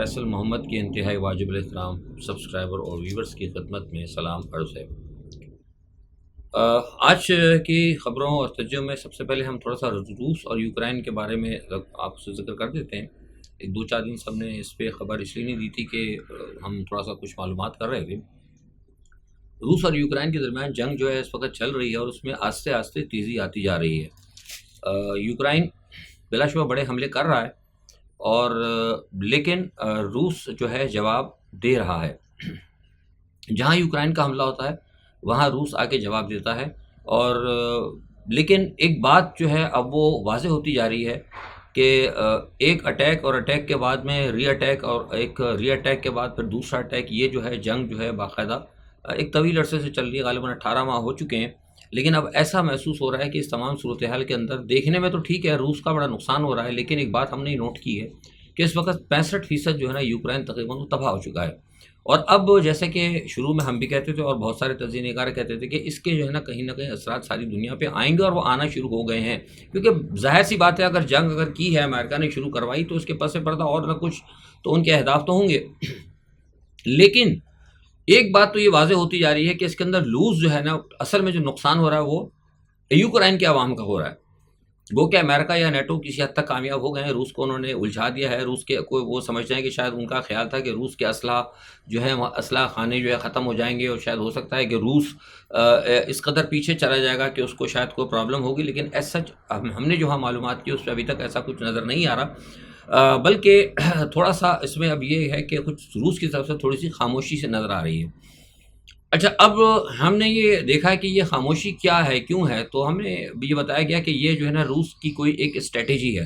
فیصل محمد کی انتہائی واجب الاحترام سبسکرائبر اور ویورز کی خدمت میں سلام عرض ہے۔ آج کی خبروں اور تجزیوں میں سب سے پہلے ہم تھوڑا سا روس اور یوکرائن کے بارے میں آپ سے ذکر کر دیتے ہیں۔ ایک دو چار دن سے ہم نے اس پہ خبر اس لیے نہیں دی تھی کہ ہم تھوڑا سا کچھ معلومات کر رہے تھے۔ روس اور یوکرائن کے درمیان جنگ جو ہے اس وقت چل رہی ہے اور اس میں آہستہ آہستہ تیزی آتی جا رہی ہے۔ یوکرائن بلا شبہ بڑے حملے کر رہا ہے اور لیکن روس جو ہے جواب دے رہا ہے۔ جہاں یوکرائن کا حملہ ہوتا ہے وہاں روس آ کے جواب دیتا ہے، اور لیکن ایک بات جو ہے اب وہ واضح ہوتی جا رہی ہے کہ ایک اٹیک اور اٹیک کے بعد میں ری اٹیک اور ایک ری اٹیک کے بعد پھر دوسرا اٹیک، یہ جو ہے جنگ جو ہے باقاعدہ ایک طویل عرصے سے چل رہی ہے، غالباً 18 ماہ ہو چکے ہیں۔ لیکن اب ایسا محسوس ہو رہا ہے کہ اس تمام صورتحال کے اندر دیکھنے میں تو ٹھیک ہے روس کا بڑا نقصان ہو رہا ہے، لیکن ایک بات ہم نے نوٹ کی ہے کہ اس وقت 65% جو ہے نا یوکرائن تقریباً وہ تباہ ہو چکا ہے۔ اور اب جیسے کہ شروع میں ہم بھی کہتے تھے اور بہت سارے تجزیہ نگار کہتے تھے کہ اس کے جو ہے نا کہیں نہ کہیں اثرات ساری دنیا پہ آئیں گے، اور وہ آنا شروع ہو گئے ہیں، کیونکہ ظاہر سی بات ہے اگر جنگ اگر کی ہے امریکہ نے شروع کروائی تو اس کے پس پردہ اور نہ کچھ تو ان کے اہداف تو ہوں گے۔ لیکن ایک بات تو یہ واضح ہوتی جا رہی ہے کہ اس کے اندر لوز جو ہے نا اصل میں جو نقصان ہو رہا ہے وہ یوکرائن کے عوام کا ہو رہا ہے۔ گو کہ امریکہ یا نیٹو کسی حد تک کامیاب ہو گئے ہیں، روس کو انہوں نے الجھا دیا ہے۔ روس کے کوئی وہ سمجھتے ہیں کہ شاید ان کا خیال تھا کہ روس کے اسلحہ جو ہے اسلحہ خانے جو ہے ختم ہو جائیں گے، اور شاید ہو سکتا ہے کہ روس اس قدر پیچھے چلا جائے گا کہ اس کو شاید کوئی پرابلم ہوگی، لیکن ایز سچ ہم نے جو معلومات کی اس پہ ابھی تک ایسا کچھ نظر نہیں آ رہا، بلکہ تھوڑا سا اس میں اب یہ ہے کہ کچھ روس کی طرف سے تھوڑی سی خاموشی سے نظر آ رہی ہے۔ اچھا، اب ہم نے یہ دیکھا کہ یہ خاموشی کیا ہے، کیوں ہے، تو ہمیں یہ بتایا گیا کہ یہ جو ہے نا روس کی کوئی ایک اسٹریٹجی ہے۔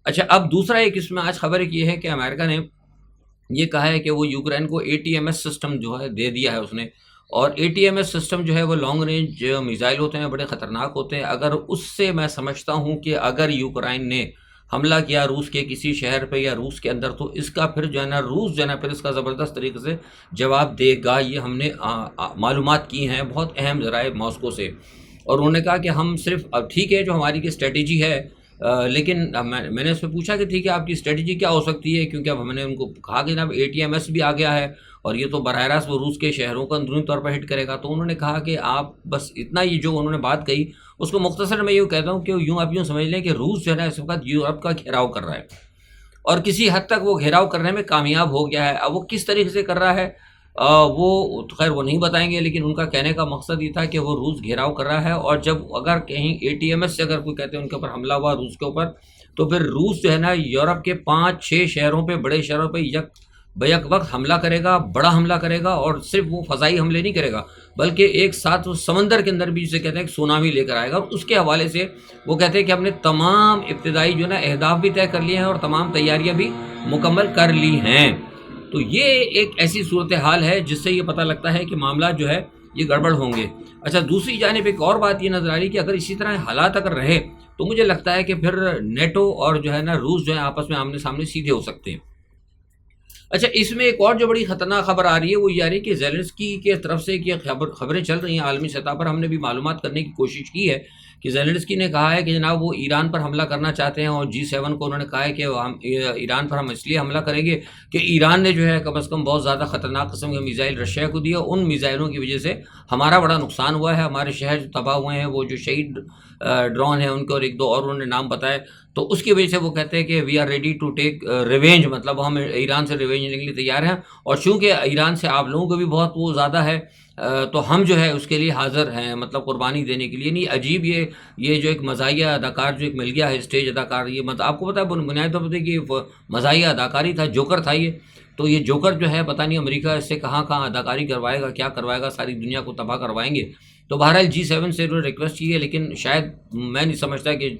اچھا، اب دوسرا ایک اس میں آج خبر ایک یہ ہے کہ امریکہ نے یہ کہا ہے کہ وہ یوکرائن کو ATMS سسٹم جو ہے دے دیا ہے اس نے، اور ATMS سسٹم جو ہے وہ لانگ رینج میزائل ہوتے ہیں، بڑے خطرناک ہوتے ہیں۔ اگر اس سے میں سمجھتا ہوں کہ اگر یوکرائن نے حملہ کیا روس کے کسی شہر پہ یا روس کے اندر، تو اس کا پھر جو ہے نا روس جو ہے نا پھر اس کا زبردست طریقے سے جواب دے گا۔ یہ ہم نے معلومات کی ہیں بہت اہم ذرائع ماسکو سے، اور انہوں نے کہا کہ ہم صرف اب ٹھیک ہے جو ہماری کی اسٹریٹجی ہے، لیکن میں نے اس سے پوچھا کہ ٹھیک ہے آپ کی اسٹریٹجی کیا ہو سکتی ہے، کیونکہ اب ہم نے ان کو کہا کہ جناب ATMS بھی آ گیا ہے اور یہ تو براہ راست وہ روس کے شہروں کو اندرونی طور پر ہٹ کرے گا۔ تو انہوں نے کہا کہ آپ بس اتنا ہی جو انہوں نے بات کہی اس کو مختصر میں یوں کہتا ہوں کہ آپ یوں سمجھ لیں کہ روس جو ہے نا اس وقت یورپ کا گھیراؤ کر رہا ہے، اور کسی حد تک وہ گھیراؤ کرنے میں کامیاب ہو گیا ہے۔ اب وہ کس طریقے سے کر رہا ہے وہ خیر وہ نہیں بتائیں گے، لیکن ان کا کہنے کا مقصد یہ تھا کہ وہ روس گھیراؤ کر رہا ہے، اور جب اگر کہیں ATMS سے اگر کوئی کہتے ہیں ان کے اوپر حملہ ہوا روس کے اوپر، تو پھر روس جو ہے نا یورپ کے 5-6 شہروں پہ، بڑے شہروں پہ بیک وقت حملہ کرے گا، بڑا حملہ کرے گا، اور صرف وہ فضائی حملے نہیں کرے گا بلکہ ایک ساتھ وہ سمندر کے اندر بھی جسے کہتے ہیں سونامی لے کر آئے گا۔ اور اس کے حوالے سے وہ کہتے ہیں کہ ہم نے تمام ابتدائی جو ہے نا اہداف بھی طے کر لیے ہیں اور تمام تیاریاں بھی مکمل کر لی ہیں۔ تو یہ ایک ایسی صورتحال ہے جس سے یہ پتہ لگتا ہے کہ معاملات جو ہے یہ گڑبڑ ہوں گے۔ اچھا، دوسری جانب ایک اور بات یہ نظر آ رہی کہ اگر اسی طرح حالات اگر رہے تو مجھے لگتا ہے کہ پھر نیٹو اور جو ہے نا روس جو ہے آپس میں آمنے سامنے سیدھے ہو سکتے ہیں۔ اچھا، اس میں ایک اور جو بڑی خطرناک خبر آ رہی ہے وہ یہ آ رہی ہے کہ زیلنسکی کی طرف سے یہ خبریں چل رہی ہیں عالمی سطح پر، ہم نے بھی معلومات کرنے کی کوشش کی ہے کہ زیلنسکی نے کہا ہے کہ جناب وہ ایران پر حملہ کرنا چاہتے ہیں، اور G7 کو انہوں نے کہا ہے کہ ایران پر ہم اس لیے حملہ کریں گے کہ ایران نے جو ہے کم از کم بہت زیادہ خطرناک قسم کے میزائل رشیا کو دیا، ان میزائلوں کی وجہ سے ہمارا بڑا نقصان ہوا ہے، ہمارے شہر جو تباہ ہوئے ہیں، وہ جو شہید ڈرون ہیں ان کے، اور ایک دو اور انہوں نے نام بتائے، تو اس کی وجہ سے وہ کہتے ہیں کہ we are ready to take revenge, مطلب ہم ایران سے ریونج لینے کے لیے تیار ہیں، اور چونکہ ایران سے آپ لوگوں کو بھی بہت وہ زیادہ ہے تو ہم جو ہے اس کے لیے حاضر ہیں، مطلب قربانی دینے کے لیے۔ نہیں عجیب یہ جو ایک مزاحیہ اداکار جو ایک مل گیا ہے اسٹیج اداکار، یہ مطلب آپ کو پتہ ہے بنیادی طور پر کہ مزاحیہ اداکاری تھا، جوکر تھا یہ، تو یہ جوکر جو ہے پتہ نہیں امریکہ اس سے کہاں کہاں اداکاری کروائے گا، کیا کروائے گا، ساری دنیا کو تباہ کروائیں گے۔ تو بہرحال G7 سے انہوں نے ریکویسٹ کی ہے، لیکن شاید میں نہیں سمجھتا کہ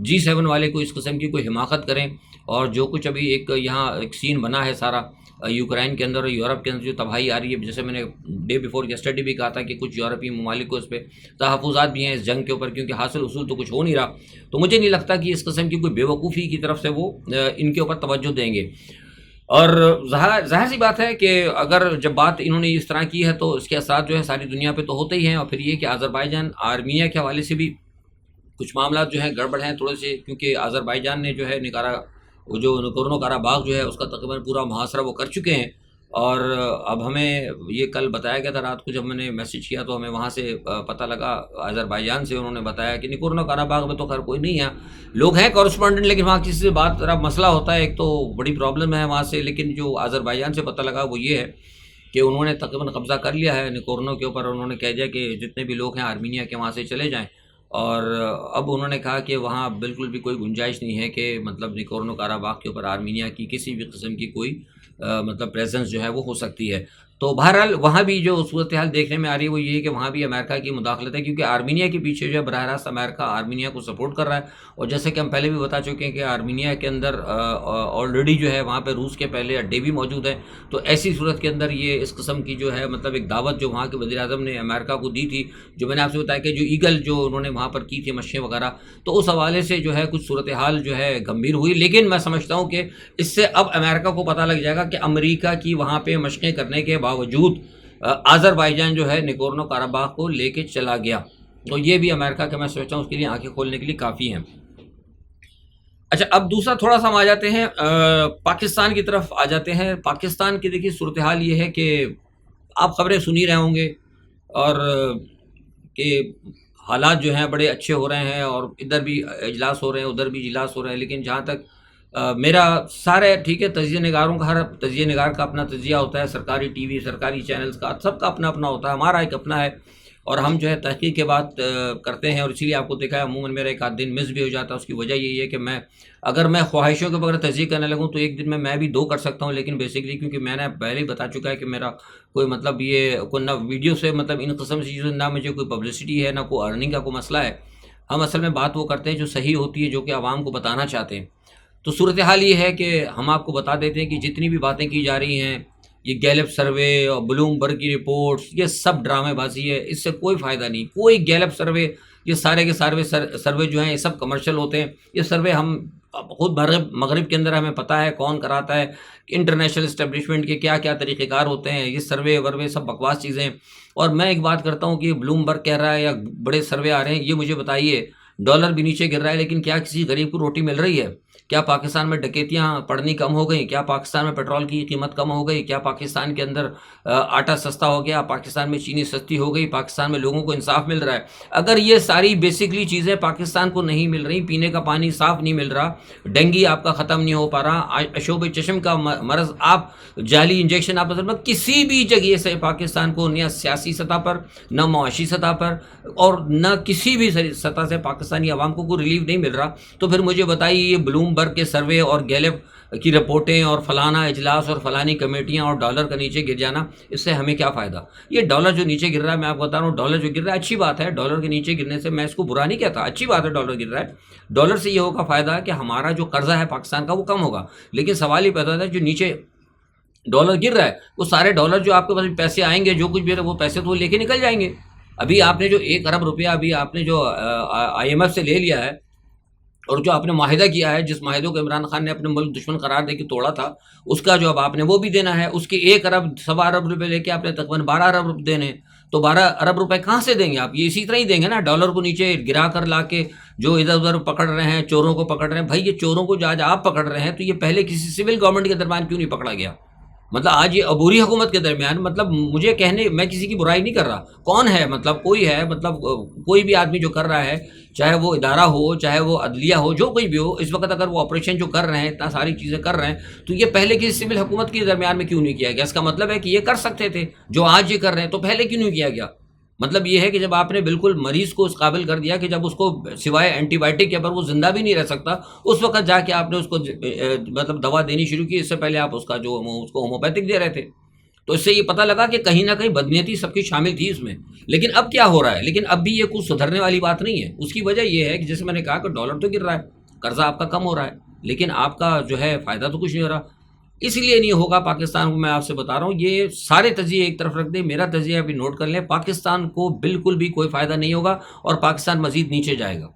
G7 والے کو اس قسم کی کوئی حماقت کریں، اور جو کچھ ابھی ایک یہاں ایک سین بنا ہے سارا یوکرائن کے اندر اور یورپ کے اندر جو تباہی آ رہی ہے، جیسے میں نے ڈے بیفور یسٹرڈے بھی کہا تھا کہ کچھ یورپی ممالک کو اس پہ تحفظات بھی ہیں اس جنگ کے اوپر، کیونکہ حاصل اصول تو کچھ ہو نہیں رہا، تو مجھے نہیں لگتا کہ اس قسم کی کوئی بے وقوفی کی طرف سے وہ ان کے اوپر توجہ دیں گے۔ اور ظاہر سی بات ہے کہ اگر جب بات انہوں نے اس طرح کی ہے تو اس کے اثرات جو ہے ساری دنیا پہ تو ہوتے ہی ہیں، اور پھر یہ کہ آذربائیجان آرمینیا کے حوالے سے بھی کچھ معاملات جو ہیں گڑبڑ ہیں تھوڑے سے، کیونکہ آذربائیجان نے جو ہے وہ جو نگورنو قراباغ جو ہے اس کا تقریباً پورا محاصرہ وہ کر چکے ہیں، اور اب ہمیں یہ کل بتایا گیا تھا رات کو جب میں نے میسیج کیا تو ہمیں وہاں سے پتہ لگا آذربائیجان سے، انہوں نے بتایا کہ نگورنو قراباغ میں تو خیر کوئی نہیں ہے، لوگ ہیں کورسپونڈنٹ لیکن وہاں کسی سے بات ذرا مسئلہ ہوتا ہے، ایک تو بڑی پرابلم ہے وہاں سے، لیکن جو آذربائیجان سے پتہ لگا وہ یہ ہے کہ انہوں نے تقریباً قبضہ کر لیا ہے نگورنو کے اوپر، انہوں نے کہہ دیا کہ جتنے بھی لوگ ہیں آرمینیا کے وہاں سے چلے جائیں، اور اب انہوں نے کہا کہ وہاں بالکل بھی کوئی گنجائش نہیں ہے کہ مطلب نگورنو قراباغ کے اوپر آرمینیا کی کسی بھی قسم کی کوئی مطلب پریزنس جو ہے وہ ہو سکتی ہے۔ تو بہرحال وہاں بھی جو صورتحال دیکھنے میں آ رہی ہے وہ یہ ہے کہ وہاں بھی امریکہ کی مداخلت ہے، کیونکہ آرمینیا کے پیچھے جو ہے براہ راست امریکہ آرمینیا کو سپورٹ کر رہا ہے، اور جیسے کہ ہم پہلے بھی بتا چکے ہیں کہ آرمینیا کے اندر آلریڈی جو ہے وہاں پہ روس کے پہلے اڈے بھی موجود ہیں، تو ایسی صورت کے اندر یہ اس قسم کی جو ہے مطلب ایک دعوت جو وہاں کے وزیر اعظم نے امریکہ کو دی تھی، جو میں نے آپ سے بتایا کہ جو ایگل جو انہوں نے وہاں پر کی تھی مشقیں وغیرہ، تو اس حوالے سے جو ہے کچھ صورتحال جو ہے گمبھیر ہوئی، لیکن میں سمجھتا ہوں کہ اس سے اب امریکہ کو پتہ لگ جائے گا کہ امریکہ کی وہاں پہ مشقیں کرنے کے باوجود آذربائیجان جو ہے نگورنو قراباغ کو لے کے چلا گیا، تو یہ بھی امریکہ کے میں سوچتا ہوں اس کے لیے آنکھیں کھولنے کے لیے کافی ہیں۔ اچھا، اب دوسرا تھوڑا سا ہم آ جاتے ہیں پاکستان کی طرف آ جاتے ہیں۔ پاکستان کی دیکھیے صورتحال یہ ہے کہ آپ خبریں سنی رہے ہوں گے، اور کہ حالات جو ہیں بڑے اچھے ہو رہے ہیں، اور ادھر بھی اجلاس ہو رہے ہیں ادھر بھی اجلاس ہو رہے ہیں، لیکن جہاں تک میرا سارے ٹھیک ہے، تجزیہ نگاروں کا ہر تجزیہ نگار کا اپنا تجزیہ ہوتا ہے، سرکاری ٹی وی سرکاری چینلز کا سب کا اپنا اپنا ہوتا ہے، ہمارا ایک اپنا ہے، اور ہم جو ہے تحقیق کے بعد کرتے ہیں، اور اسی لیے آپ کو دیکھا ہے عموماً میرا ایک آدھ دن مس بھی ہو جاتا ہے۔ اس کی وجہ یہی ہے کہ اگر میں خواہشوں کے بغیر تجزیہ کرنے لگوں تو ایک دن میں بھی 2 کر سکتا ہوں، لیکن بیسکلی کیونکہ میں نے پہلے ہی بتا چکا ہے کہ میرا کوئی مطلب یہ کوئی نہ ویڈیو سے مطلب ان قسم سے چیزیں، نہ مجھے کوئی پبلسٹی ہے نہ کوئی ارننگ کا کوئی مسئلہ ہے، ہم اصل میں بات وہ کرتے ہیں جو صحیح ہوتی ہے، جو کہ عوام کو بتانا چاہتے ہیں۔ تو صورتحال یہ ہے کہ ہم آپ کو بتا دیتے ہیں کہ جتنی بھی باتیں کی جا رہی ہیں، یہ گیلپ سروے اور بلوم برگ کی رپورٹس، یہ سب ڈرامے بازی ہے، اس سے کوئی فائدہ نہیں۔ کوئی گیلپ سروے، یہ سارے کے سارے سروے جو ہیں یہ سب کمرشل ہوتے ہیں۔ یہ سروے ہم خود مغرب کے اندر ہمیں پتہ ہے کون کراتا ہے، انٹرنیشنل اسٹیبلشمنٹ کے کیا کیا طریقہ کار ہوتے ہیں، یہ سروے وروے سب بکواس چیزیں ہیں۔ اور میں ایک بات کرتا ہوں کہ بلوم برگ کہہ رہا ہے یا بڑے سروے آ رہے ہیں، یہ مجھے بتائیے، ڈالر بھی نیچے گر رہا ہے لیکن کیا کسی غریب کو روٹی مل رہی ہے؟ کیا پاکستان میں ڈکیتیاں پڑنی کم ہو گئیں؟ کیا پاکستان میں پیٹرول کی قیمت کم ہو گئی؟ کیا پاکستان کے اندر آٹا سستا ہو گیا؟ پاکستان میں چینی سستی ہو گئی؟ پاکستان میں لوگوں کو انصاف مل رہا ہے؟ اگر یہ ساری بیسکلی چیزیں پاکستان کو نہیں مل رہی، پینے کا پانی صاف نہیں مل رہا، ڈینگی آپ کا ختم نہیں ہو پا رہا، اشوب چشم کا مرض، آپ جعلی انجیکشن آپ کسی بھی جگہ سے پاکستان کو نہ سیاسی سطح پر نہ معاشی سطح پر اور نہ کسی بھی سطح سے پاکستانی عوام کو کوئی ریلیف نہیں مل رہا، تو پھر مجھے بتائیے یہ بلوم برگ کے سروے اور گیلپ کی رپورٹیں اور فلانا اجلاس اور فلانی کمیٹیاں اور ڈالر کا نیچے گر جانا، اس سے ہمیں کیا فائدہ؟ یہ ڈالر جو نیچے گر رہا ہے، میں آپ کو بتا رہا ہوں ڈالر جو گر رہا ہے اچھی بات ہے، ڈالر کے نیچے گرنے سے میں اس کو برا نہیں کہتا، اچھی بات ہے ڈالر گر رہا ہے، ڈالر سے یہ ہوگا فائدہ کہ ہمارا جو قرضہ ہے پاکستان کا وہ کم ہوگا، لیکن سوال یہ پیدا ہوتا ہے جو نیچے ڈالر گر رہا ہے وہ سارے ڈالر جو آپ کے پاس پیسے آئیں گے، جو کچھ بھی ہے وہ پیسے تو لے کے نکل جائیں گے۔ ابھی آپ نے جو 1 ارب روپیہ ابھی آپ نے جو IMF سے لے لیا ہے، اور جو آپ نے معاہدہ کیا ہے، جس معاہدے کو عمران خان نے اپنے ملک دشمن قرار دے کے توڑا تھا، اس کا جو اب آپ نے وہ بھی دینا ہے، اس کے 1 ارب 1.25 ارب روپے لے کے آپ نے تقریباً 12 ارب روپے دینے، تو 12 ارب روپے کہاں سے دیں گے آپ؟ یہ اسی طرح ہی دیں گے نا، ڈالر کو نیچے گرا کر لا کے جو ادھر ادھر پکڑ رہے ہیں، چوروں کو پکڑ رہے ہیں۔ بھائی یہ چوروں کو جو آج آپ پکڑ رہے ہیں تو یہ پہلے کسی سول گورنمنٹ کے درمیان کیوں نہیں پکڑا گیا؟ مطلب آج یہ عبوری حکومت کے درمیان، مطلب مجھے کہنے، میں کسی کی برائی نہیں کر رہا، کون ہے مطلب کوئی ہے، مطلب کوئی بھی آدمی جو کر رہا ہے، چاہے وہ ادارہ ہو چاہے وہ عدلیہ ہو، جو کوئی بھی ہو، اس وقت اگر وہ آپریشن جو کر رہے ہیں، اتنا ساری چیزیں کر رہے ہیں، تو یہ پہلے کسی سول حکومت کے درمیان میں کیوں نہیں کیا گیا؟ اس کا مطلب ہے کہ یہ کر سکتے تھے جو آج یہ کر رہے ہیں، تو پہلے کیوں نہیں کیا گیا؟ مطلب یہ ہے کہ جب آپ نے بالکل مریض کو اس قابل کر دیا کہ جب اس کو سوائے اینٹی بائیوٹک کے پر وہ زندہ بھی نہیں رہ سکتا، اس وقت جا کے آپ نے اس کو مطلب دوا دینی شروع کی، اس سے پہلے آپ اس کا جو اس کو ہومیوپیتھک دے رہے تھے، تو اس سے یہ پتہ لگا کہ کہیں نہ کہیں بدنیتی سب کی شامل تھی اس میں۔ لیکن اب کیا ہو رہا ہے؟ لیکن اب بھی یہ کچھ سدھرنے والی بات نہیں ہے۔ اس کی وجہ یہ ہے کہ جیسے میں نے کہا کہ ڈالر تو گر رہا ہے، قرضہ آپ کا کم ہو رہا ہے، لیکن آپ کا جو ہے فائدہ تو کچھ نہیں ہو رہا۔ اس لیے نہیں ہوگا پاکستان کو، میں آپ سے بتا رہا ہوں، یہ سارے تجزیے ایک طرف رکھ دیں، میرا تجزیہ ابھی نوٹ کر لیں، پاکستان کو بالکل بھی کوئی فائدہ نہیں ہوگا اور پاکستان مزید نیچے جائے گا۔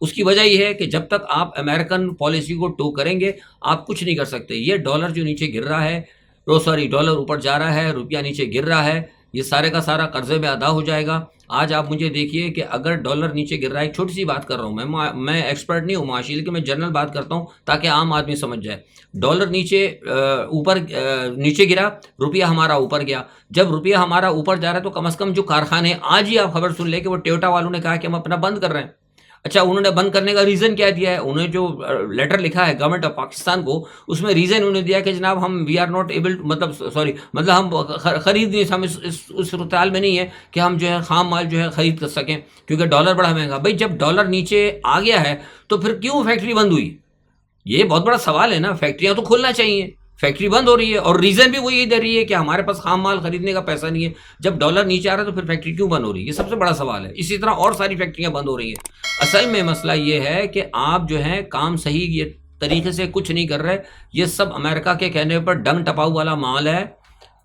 اس کی وجہ یہ ہے کہ جب تک آپ امریکن پالیسی کو ٹو کریں گے آپ کچھ نہیں کر سکتے۔ یہ ڈالر جو نیچے گر رہا ہے، ڈالر اوپر جا رہا ہے، روپیہ نیچے گر رہا ہے، یہ سارے کا سارا قرضے میں ادا ہو جائے گا. آج آپ مجھے دیکھیے کہ اگر ڈالر نیچے گر رہا ہے، ایک چھوٹی سی بات کر رہا ہوں، میں ایکسپرٹ نہیں ہوں معاشی، لیکن میں جنرل بات کرتا ہوں تاکہ عام آدمی سمجھ جائے. ڈالر نیچے گرا، روپیہ ہمارا اوپر گیا. جب روپیہ ہمارا اوپر جا رہا ہے تو کم از کم جو کارخانے، آج ہی آپ خبر سن لیں کہ وہ ٹویوٹا والوں نے کہا کہ ہم اپنا بند کر رہے ہیں. اچھا، انہوں نے بند کرنے کا ریزن کیا دیا ہے؟ انہوں نے جو لیٹر لکھا ہے گورنمنٹ آف پاکستان کو، اس میں ریزن انہوں نے دیا کہ جناب ہم وی آر ناٹ ایبل، مطلب ہم خرید نہیں، ہم اس صورتحال میں نہیں ہے کہ ہم جو ہے خام مال جو ہے خرید کر سکیں، کیونکہ ڈالر بڑا مہنگا. بھائی جب ڈالر نیچے آ گیا ہے تو پھر کیوں فیکٹری بند ہوئی؟ یہ بہت بڑا سوال ہے نا. فیکٹریاں تو کھولنا چاہیے، فیکٹری بند ہو رہی ہے، اور ریزن بھی وہ یہی دے رہی ہے کہ ہمارے پاس خام مال خریدنے کا پیسہ نہیں ہے. جب ڈالر نیچے آ رہا ہے تو پھر فیکٹری کیوں بند ہو رہی ہے؟ یہ سب سے بڑا سوال ہے. اسی طرح اور ساری فیکٹریاں بند ہو رہی ہیں. اصل میں مسئلہ یہ ہے کہ آپ جو ہے کام صحیح یہ طریقے سے کچھ نہیں کر رہے. یہ سب امریکہ کے کہنے پر ڈنگ ٹپاؤ والا مال ہے،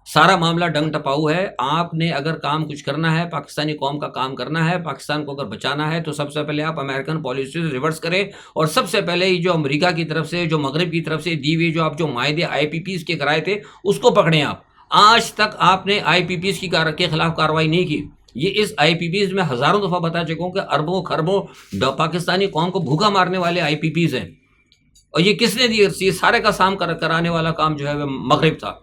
سارا معاملہ ڈنگ ٹپاؤ ہے. آپ نے اگر کام کچھ کرنا ہے، پاکستانی قوم کا کام کرنا ہے، پاکستان کو اگر بچانا ہے، تو سب سے پہلے آپ امریکن پالیسی ریورس کریں. اور سب سے پہلے یہ جو امریکہ کی طرف سے، جو مغرب کی طرف سے دی ہوئی جو آپ جو معاہدے IPPs کے کرائے تھے، اس کو پکڑیں. آپ آج تک آپ نے IPPs کے خلاف کارروائی نہیں کی. یہ اس IPPs میں ہزاروں دفعہ بتا چکا ہوں کہ اربوں خربوں پاکستانی قوم کو بھوکا مارنے والے IPPs ہیں. اور یہ کس نے دی؟ یہ سارے کا سام کرانے والا کام جو ہے وہ مغرب تھا.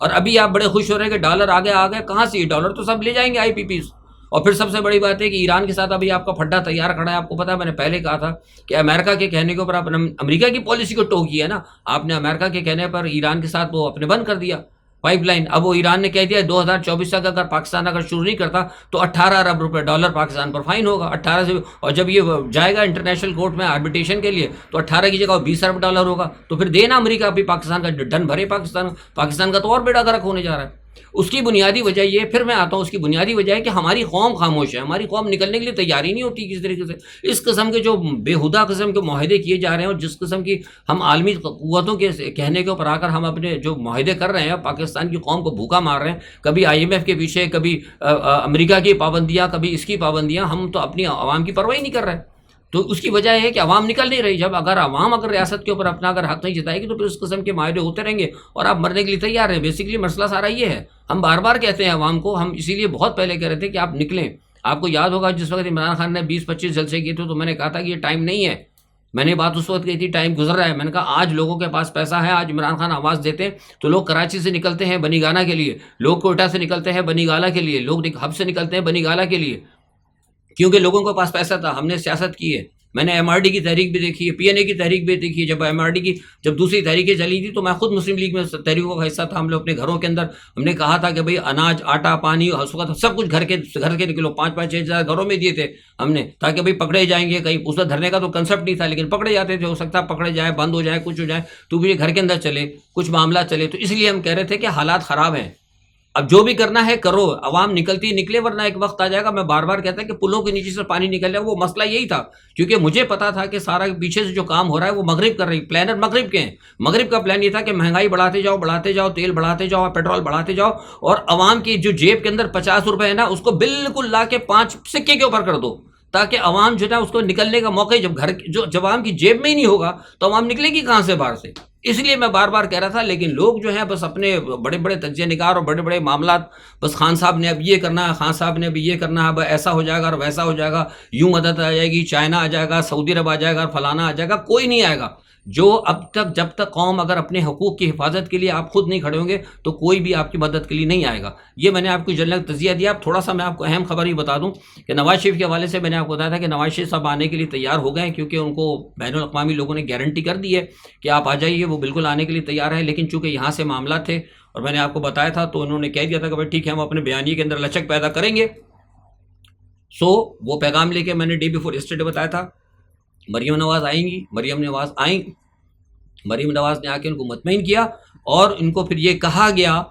اور ابھی آپ بڑے خوش ہو رہے ہیں کہ ڈالر آ گیا. کہاں سے یہ ڈالر تو سب لے جائیں گے IPPs. اور پھر سب سے بڑی بات ہے کہ ایران کے ساتھ ابھی آپ کا پھڈا تیار کھڑا ہے. آپ کو پتا ہے میں نے پہلے کہا تھا کہ امریکہ کے کہنے کے اوپر آپ نے امریکہ کی پالیسی کو ٹو کیا نا. آپ نے امریکہ کے کہنے پر ایران کے ساتھ وہ اپنے بند کر دیا پائپ لائن. اب وہ ایران نے کہہ دیا 2024 تک اگر پاکستان اگر شروع نہیں کرتا تو 18 ارب روپے ڈالر پاکستان پر فائن ہوگا. 18 سے، اور جب یہ جائے گا انٹرنیشنل کورٹ میں آربیٹریشن کے لیے تو 18 کی جگہ 20 ارب ڈالر ہوگا. تو پھر دینا امریکہ ابھی پاکستان کا ڈن بھرے. پاکستان کا تو اور بیڑا غرق ہونے جا رہا ہے. اس کی بنیادی وجہ یہ، پھر میں آتا ہوں، اس کی بنیادی وجہ ہے کہ ہماری قوم خاموش ہے. ہماری قوم نکلنے کے لیے تیاری نہیں ہوتی کسی طریقے سے. اس قسم کے جو بےہودہ قسم کے معاہدے کیے جا رہے ہیں، اور جس قسم کی ہم عالمی قوتوں کے کہنے کے اوپر آ کر ہم اپنے جو معاہدے کر رہے ہیں، پاکستان کی قوم کو بھوکا مار رہے ہیں. کبھی IMF کے پیچھے، کبھی امریکہ کی پابندیاں، کبھی اس کی پابندیاں. ہم تو اپنی عوام کی پرواہ نہیں کر رہے. تو اس کی وجہ ہے کہ عوام نکل نہیں رہی. جب اگر عوام اگر ریاست کے اوپر اپنا اگر حق نہیں جتائے گی تو پھر اس قسم کے معاہدے ہوتے رہیں گے اور آپ مرنے کے لیے تیار ہیں. بیسیکلی مسئلہ سارا یہ ہے. ہم بار بار کہتے ہیں عوام کو، ہم اسی لیے بہت پہلے کہہ رہے تھے کہ آپ نکلیں. آپ کو یاد ہوگا جس وقت عمران خان نے 20-25 جلسے کیے تھے تو میں نے کہا تھا کہ یہ ٹائم نہیں ہے. میں نے بات اس وقت کہی تھی ٹائم گزر رہا ہے. میں نے کہا آج لوگوں کے پاس پیسہ ہے. آج عمران خان آواز دیتے ہیں تو لوگ کراچی سے نکلتے ہیں بنی گانا کے لیے، لوگ کوئٹہ سے نکلتے ہیں بنی گالا کے لیے، لوگ ہب سے نکلتے ہیں بنی گالا کے لیے، کیونکہ لوگوں کے پاس پیسہ تھا. ہم نے سیاست کی ہے. میں نے MRD کی تحریک بھی دیکھی ہے، PNA کی تحریک بھی دیکھی ہے. جب MRD کی جب دوسری تحریکیں چلی تھی تو میں خود مسلم لیگ میں تحریکوں کا حصہ تھا. ہم لوگ اپنے گھروں کے اندر ہم نے کہا تھا کہ بھئی اناج، آٹا، پانی، اس وقت سب کچھ گھر کے نکلو. 5-5 6 گھروں میں دیے تھے ہم نے، تاکہ بھئی پکڑے جائیں گے کہیں. اس وقت دھرنے کا تو کنسپٹ نہیں تھا، لیکن پکڑے جاتے تھے. ہو سکتا ہے پکڑے جائے، بند ہو جائے، کچھ ہو جائے تو بھی گھر کے اندر چلے، کچھ معاملہ چلے. تو اس لیے ہم کہہ رہے تھے کہ حالات خراب ہیں. اب جو بھی کرنا ہے کرو، عوام نکلتی نکلے، ورنہ ایک وقت آ جائے گا. میں بار بار کہتا کہ پلوں کے نیچے سے پانی نکل جائے. وہ مسئلہ یہی تھا، کیونکہ مجھے پتا تھا کہ سارا پیچھے سے جو کام ہو رہا ہے وہ مغرب کر رہی. پلانر مغرب کے ہیں. مغرب کا پلان یہ تھا کہ مہنگائی بڑھاتے جاؤ، تیل بڑھاتے جاؤ، پیٹرول بڑھاتے جاؤ، اور عوام کی جو جیب کے اندر 50 روپے ہے نا، اس کو بالکل لا کے 5 سکے کے اوپر کر دو، تاکہ عوام جو ہے اس کو نکلنے کا موقع، جب عوام کی جیب میں ہی نہیں ہوگا تو عوام نکلے گی کہاں سے باہر سے. اس لیے میں بار بار کہہ رہا تھا. لیکن لوگ جو ہیں بس اپنے بڑے بڑے تجزیہ نگار اور بڑے بڑے معاملات، بس خان صاحب نے اب یہ کرنا ہے، خان صاحب نے اب یہ کرنا ہے، اب ایسا ہو جائے گا اور ویسا ہو جائے گا، یوں مدد آ جائے گی، چائنا آ جائے گا، سعودی عرب آ جائے گا، فلانا آ جائے گا. کوئی نہیں آئے گا. جو اب تک، جب تک قوم اگر اپنے حقوق کی حفاظت کے لیے آپ خود نہیں کھڑے ہوں گے تو کوئی بھی آپ کی مدد کے لیے نہیں آئے گا. یہ میں نے آپ کو جنرل تجزیہ دیا. اب تھوڑا سا میں آپ کو اہم خبر ہی بتا دوں کہ نواز شریف کے حوالے سے میں نے آپ کو بتایا تھا کہ نواز شریف صاحب آنے کے لیے تیار ہو گئے ہیں، کیونکہ ان کو بین الاقوامی لوگوں نے گارنٹی کر دی ہے کہ آپ آ جائیے. وہ بالکل آنے کے لیے تیار ہے. لیکن چونکہ یہاں سے معاملات تھے اور میں نے آپ کو بتایا تھا تو انہوں نے کہہ دیا تھا کہ بھائی ٹھیک ہے ہم اپنے بیانیے کے اندر لچک پیدا کریں گے. وہ پیغام لے کے میں نے ڈے بیفور یسٹرڈے بتایا تھا مریم نواز آئیں گی. مریم نواز نے آ کے ان کو مطمئن کیا اور ان کو پھر یہ کہا گیا،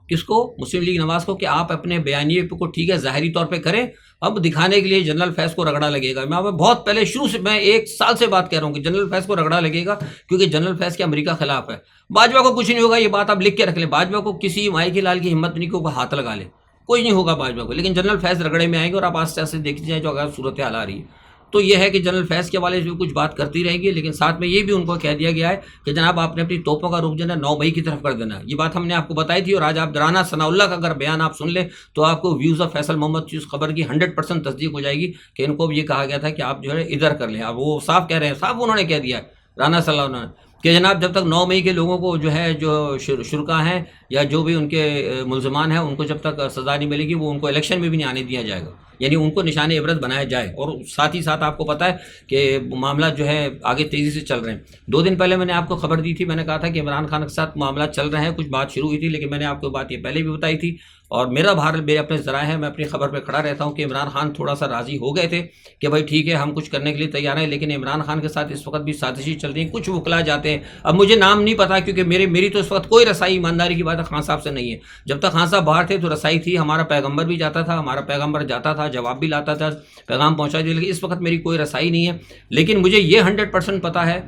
کس کو؟ مسلم لیگ نواز کو، کہ آپ اپنے بیانیے کو ٹھیک ہے ظاہری طور پہ کریں. اب دکھانے کے لیے جنرل فیض کو رگڑا لگے گا. میں بہت پہلے شروع سے، میں 1 سال سے بات کہہ رہا ہوں کہ جنرل فیض کو رگڑا لگے گا، کیونکہ جنرل فیض کے امریکہ خلاف ہے. باجوہ کو کچھ نہیں ہوگا. یہ بات آپ لکھ کے رکھ لیں. باجوہ کو کسی مائی کے لال کی ہمت نہیں کو ہاتھ لگا لے، کوئی نہیں ہوگا باجوہ کو. لیکن جنرل فیض رگڑے میں آئیں گے اور آپ آستے آستے دیکھتے جائیں جو اگر صورت حال آ رہی ہے. تو یہ ہے کہ جنرل فیض کے حوالے سے بھی کچھ بات کرتی رہے گی، لیکن ساتھ میں یہ بھی ان کو کہہ دیا گیا ہے کہ جناب آپ نے اپنی توپوں کا رخ جو ہے 9 مئی کی طرف کر دینا. یہ بات ہم نے آپ کو بتائی تھی، اور آج آپ رانا ثناء اللہ کا اگر بیان آپ سن لیں تو آپ کو ویوز آف فیصل محمد کی اس خبر کی 100% تصدیق ہو جائے گی کہ ان کو بھی یہ کہا گیا تھا کہ آپ جو ہے ادھر کر لیں. اب وہ صاف کہہ رہے ہیں، صاف انہوں نے کہہ دیا ہے رانا صلی اللہ علیہ وسلم کہ جناب جب تک 9 مئی کے لوگوں کو جو ہے جو شرکا ہیں یا جو بھی ان کے ملزمان ہیں ان کو جب تک سزا نہیں ملے گی وہ ان کو الیکشن میں بھی نہیں آنے دیا جائے گا، یعنی ان کو نشان عبرت بنایا جائے. اور ساتھ ہی ساتھ آپ کو پتہ ہے کہ معاملات جو ہے آگے تیزی سے چل رہے ہیں. 2 دن پہلے میں نے آپ کو خبر دی تھی، میں نے کہا تھا کہ عمران خان کے ساتھ معاملات چل رہے ہیں، کچھ بات شروع ہوئی تھی، لیکن میں نے آپ کو بات یہ پہلے بھی بتائی تھی، اور میرا بہرحال میرے اپنے ذرائع ہیں، میں اپنی خبر پہ کھڑا رہتا ہوں کہ عمران خان تھوڑا سا راضی ہو گئے تھے کہ بھائی ٹھیک ہے ہم کچھ کرنے کے لیے تیار ہیں، لیکن عمران خان کے ساتھ اس وقت بھی سازشی چل رہی ہیں. کچھ وکلا جاتے ہیں، اب مجھے نام نہیں پتا کیونکہ میری تو اس وقت کوئی رسائی ایمانداری کی بات ہے خان صاحب سے نہیں ہے. جب تک خان صاحب باہر تھے تو رسائی تھی، ہمارا پیغمبر بھی جاتا تھا، ہمارا پیغمبر جاتا تھا، جواب بھی لاتا تھا، پیغام پہنچا دیا، لیکن اس وقت میری کوئی رسائی نہیں ہے. لیکن مجھے یہ 100% پتا ہے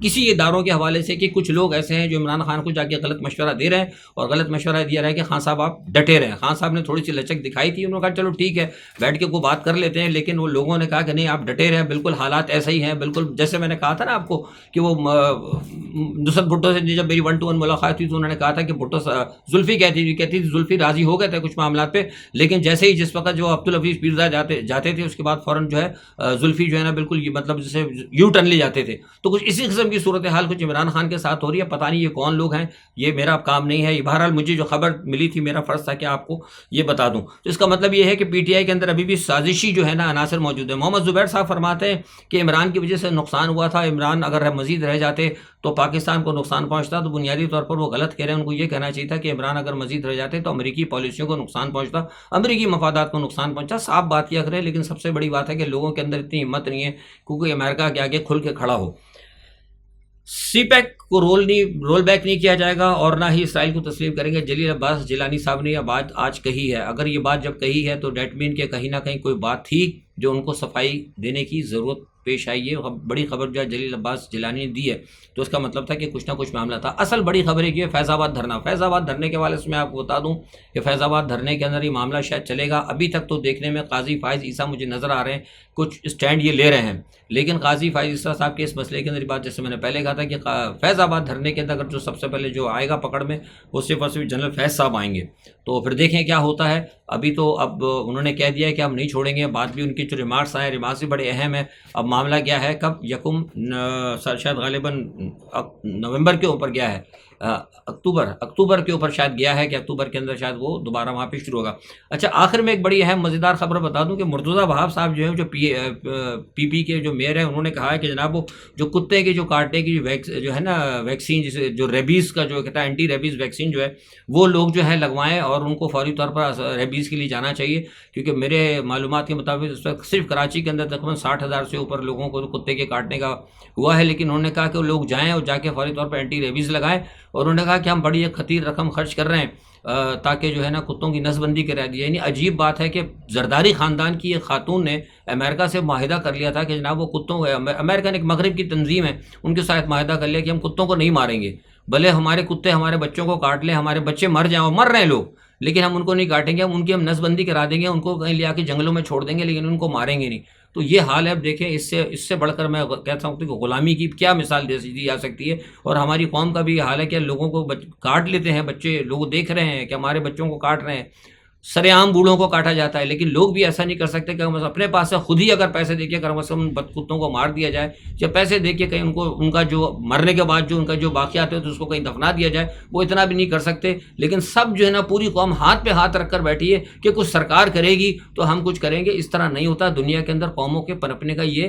کسی اداروں کے حوالے سے کہ کچھ لوگ ایسے ہیں جو عمران خان کو جا کے غلط مشورہ دے رہے ہیں، اور غلط مشورہ دیا رہا ہے کہ خان صاحب آپ ڈٹے رہیں. خان صاحب نے تھوڑی سی لچک دکھائی تھی، انہوں نے کہا چلو ٹھیک ہے بیٹھ کے کوئی بات کر لیتے ہیں، لیکن وہ لوگوں نے کہا کہ نہیں آپ ڈٹے رہیں، بالکل حالات ایسے ہی ہیں، بالکل جیسے میں نے کہا تھا نا آپ کو کہ وہ نصرت بھٹو سے جب میری 1 to 1 ملاقات ہوئی تو انہوں نے کہا تھا کہ بھٹو زلفی کہتی تھی زلفی راضی ہو گئے تھے کچھ معاملات پہ، لیکن جیسے ہی جس وقت جو عبدالحفیظ پیرزا جاتے تھے اس کے بعد فوراً جو ہے زلفی جو ہے نا بالکل یہ مطلب جیسے یو ٹرن لے جاتے تھے. تو کچھ اسی قسم کی صورتحال کچھ عمران خان کے ساتھ ہو رہی ہے. پتہ نہیں یہ کون لوگ ہیں، یہ میرا کام نہیں ہے. یہ بہرحال مجھے جو خبر ملی تھی میرا فرض تھا کہ آپ کو یہ بتا دوں. تو اس کا مطلب یہ ہے کہ پی ٹی آئی کے اندر ابھی بھی سازشی جو ہے نا عناصر موجود ہیں. محمد زبیر صاحب فرماتے ہیں کہ عمران کی وجہ سے نقصان ہوا تھا، عمران اگر مزید رہ جاتے تو پاکستان کو نقصان پہنچتا. تو بنیادی طور پر وہ غلط کہہ رہے ہیں، ان کو یہ کہنا چاہیے تھا کہ عمران اگر مزید رہ جاتے تو امریکی پالیسیوں کو نقصان پہنچتا، امریکی مفادات کو نقصان پہنچتا. صاف بات کیا کرے، لیکن سب سے بڑی بات ہے کہ لوگوں کے اندر اتنی ہمت نہیں ہے کیونکہ امریکہ کے آگے کھل کے کھڑا ہو. سی پیک کو رول بیک نہیں کیا جائے گا اور نہ ہی اسرائیل کو تسلیم کریں گے. جلیل عباس جیلانی صاحب نے یہ بات آج کہی ہے. اگر یہ بات جب کہی ہے تو ڈیٹ مین کہ کہیں نہ کہیں کوئی بات تھی جو ان کو صفائی دینے کی ضرورت پیش آئی. یہ بڑی خبر جو ہے جلیل عباس جیلانی نے دی ہے تو اس کا مطلب تھا کہ کچھ نہ کچھ معاملہ تھا. اصل بڑی خبر ہے کہ فیض آباد دھرنا، فیض آباد دھرنے کے حوالے سے میں آپ کو بتا دوں کہ فیض آباد دھرنے کے اندر یہ معاملہ شاید چلے گا. ابھی تک تو دیکھنے میں قاضی فائز عیسیٰ مجھے نظر آ رہے ہیں کچھ اسٹینڈ یہ لے رہے ہیں، لیکن قاضی فائز عیسیٰ صاحب کے اس مسئلے کے اندر بات جیسے میں نے پہلے کہا تھا کہ فیض آباد دھرنے کے اندر جو سب سے پہلے جو آئے گا پکڑ میں وہ صرف اور صرف جنرل فیض صاحب آئیں گے. تو پھر دیکھیں کیا ہوتا ہے. ابھی تو اب انہوں نے کہہ دیا ہے کہ ہم نہیں چھوڑیں گے. بعد بھی ان کے جو ریمارکس آئے ریمارکس بھی بڑے اہم ہیں. اب معاملہ کیا ہے کب یکم شاید غالباً نومبر کے اوپر گیا ہے، اکتوبر کے اوپر شاید گیا ہے کہ اکتوبر کے اندر شاید وہ دوبارہ وہاں پہ شروع ہوگا. اچھا آخر میں ایک بڑی اہم مزیدار خبر بتا دوں کہ مرتضیٰ وہاب صاحب جو ہے جو پی پی کے جو میئر ہیں انہوں نے کہا ہے کہ جناب وہ جو کتے کے جو کاٹنے کی جو ہے نا ویکسین جسے جو ریبیز کا جو کہتا ہے اینٹی ریبیز ویکسین جو ہے وہ لوگ جو ہے لگوائیں اور ان کو فوری طور پر ریبیز کے لیے جانا چاہیے. کیونکہ میرے معلومات کے مطابق اس وقت صرف کراچی کے اندر تقریباً 60,000 سے اوپر لوگوں کو کتے کے کاٹنے کا ہوا ہے، لیکن انہوں نے کہا کہ وہ لوگ جائیں اور جا کے فوری طور پر اینٹی ریبیز لگائیں. اور انہوں نے کہا کہ ہم بڑی ایک خطیر رقم خرچ کر رہے ہیں تاکہ جو ہے نا کتوں کی نسل بندی کرا دی. یعنی عجیب بات ہے کہ زرداری خاندان کی ایک خاتون نے امریکہ سے معاہدہ کر لیا تھا کہ جناب وہ کتوں امریکہ نے ایک مغرب کی تنظیم ہے ان کے ساتھ معاہدہ کر لیا کہ ہم کتوں کو نہیں ماریں گے، بھلے ہمارے کتے ہمارے بچوں کو کاٹ لیں، ہمارے بچے مر جائیں اور مر رہے ہیں لوگ، لیکن ہم ان کو نہیں کاٹیں گے، ہم ان کی نسل بندی کرا دیں گے، ان کو کہیں لے آ کے جنگلوں میں چھوڑ دیں گے، لیکن ان کو ماریں گے نہیں. تو یہ حال ہے. اب دیکھیں اس سے بڑھ کر میں کہتا ہوں کہ غلامی کی کیا مثال دی جا سکتی ہے. اور ہماری قوم کا بھی یہ حال ہے کہ لوگوں کو کاٹ لیتے ہیں بچے، لوگ دیکھ رہے ہیں کہ ہمارے بچوں کو کاٹ رہے ہیں، سر عام بوڑھوں کو کاٹا جاتا ہے، لیکن لوگ بھی ایسا نہیں کر سکتے کہ اپنے پاس سے خود ہی اگر پیسے دے کے کم از کم کتوں کو مار دیا جائے یا پیسے دے کے کہیں ان کا جو مرنے کے بعد جو ان کا جو باقیات ہے تو اس کو کہیں دفنا دیا جائے، وہ اتنا بھی نہیں کر سکتے. لیکن سب جو ہے نا پوری قوم ہاتھ پہ ہاتھ رکھ کر بیٹھی ہے کہ کچھ سرکار کرے گی تو ہم کچھ کریں گے. اس طرح نہیں ہوتا. دنیا کے اندر قوموں کے پنپنے کا یہ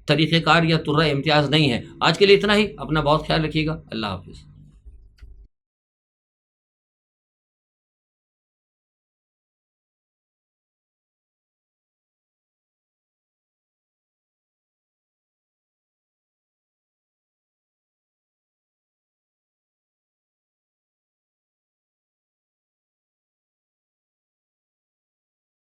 طریقہ کار یا طرہ امتیاز نہیں ہے. آج کے لیے اتنا ہی. اپنا بہت خیال رکھیے گا. اللہ حافظ.